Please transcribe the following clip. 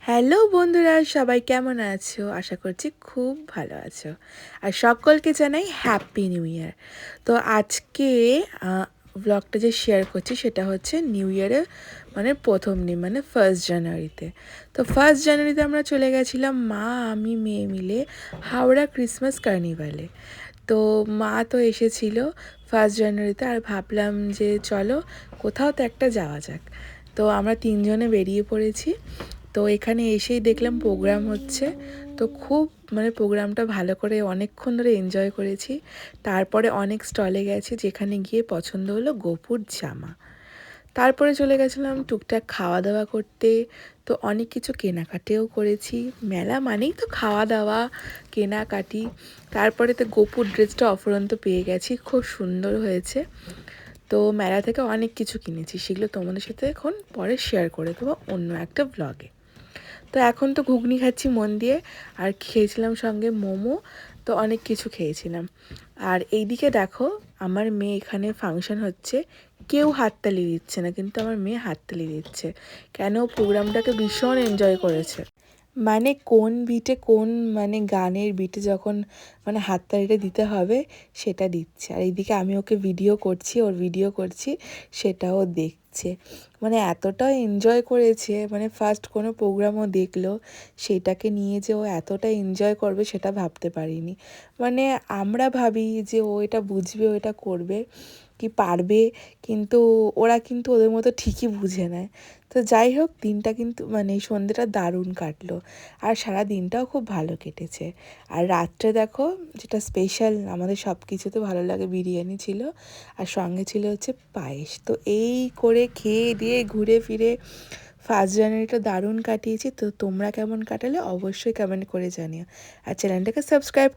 Hello বন্ধুরা, সবাই কেমন আছো? আশা করছি খুব ভালো আছো। আর সকলকে জানাই হ্যাপি নিউ ইয়ার। তো আজকে ব্লগটা যে শেয়ার করছি সেটা হচ্ছে নিউ ইয়ারে, মানে প্রথম দিন, মানে 1 জানুয়ারিতে। তো 1 জানুয়ারিতে আমরা চলে গেছিলাম মা, আমি, মেয়ে মিলে হাওড়া ক্রিসমাস কার্নিভালে। তো মা তো এসেছিল 1 জানুয়ারিতে, আর ভাবলাম যে চলো কোথাও তো একটা যাওয়া যাক। তো আমরা 3জনে বেরিয়ে পড়েছি। তো এখানে এসেই দেখলাম প্রোগ্রাম হচ্ছে। তো খুব, মানে প্রোগ্রামটা ভালো করে অনেকক্ষণ ধরে এনজয় করেছি। তারপরে অনেক স্টলে গেছি, যেখানে গিয়ে পছন্দ হলো গোপুর জামা। তারপরে চলে গেছিলাম টুকটাক খাওয়া দাওয়া করতে। তো অনেক কিছু কেনাকাটিও করেছি। মেলা মানেই তো খাওয়া দাওয়া, কেনাকাটি। তারপরে তো গোপুর ড্রেসটা অফুরন্ত পেয়ে গেছি, খুব সুন্দর হয়েছে। তো মেলা থেকে অনেক কিছু কিনেছি, সেগুলো তোমাদের সাথে এখন পরে শেয়ার করে দেবো অন্য একটা ব্লগে। তো এখন তো ঘুগনি খাচ্ছি মন দিয়ে, আর খেয়েছিলাম সঙ্গে মোমো। তো অনেক কিছু খেয়েছিলাম। আর এইদিকে দেখো, আমার মেয়ে, এখানে ফাংশন হচ্ছে, কেউ হাততালি দিচ্ছে না, কিন্তু আমার মেয়ে হাততালি দিচ্ছে। কেন? প্রোগ্রামটাকে ভীষণ এনজয় করেছে। মানে কোন বিটে, কোন মানে গানের বিটে যখন মানে হাততালিটা দিতে হবে সেটা দিচ্ছে। আর এইদিকে আমি ওকে ভিডিও করছি, ওর ভিডিও করছি, সেটাও দেখছে। মানে এতটা এনজয় করেছে, মানে ফার্স্ট কোনো প্রোগ্রামও দেখলো, সেটাকে নিয়ে যে ও এতটা এনজয় করবে সেটা ভাবতে পারিনি। মানে আমরা ভাবি যে ও এটা বুঝবে, ও এটা করবে, কি পারবে, কিন্তু ওরা কিন্তু ওদের মতো ঠিকই বুঝে নেয়। তো যাই হোক, দিনটা কিন্তু মানে সন্ধ্যেটা দারুণ কাটলো। আর সারা দিনটাও খুব ভালো কেটেছে। আর রাত্রে দেখো, যেটা স্পেশাল আমাদের সব কিছুতে ভালো লাগে, বিরিয়ানি ছিল, আর সঙ্গে ছিল হচ্ছে পায়েস। তো এই করে খেয়ে দিয়ে ঘুরে ফিরে 1 জানুয়ারিটা দারুণ কাটিয়েছি। তো তোমরা কেমন কাটালে অবশ্যই কমেন্ট করে জানিও। আর চ্যানেলটাকে সাবস্ক্রাইব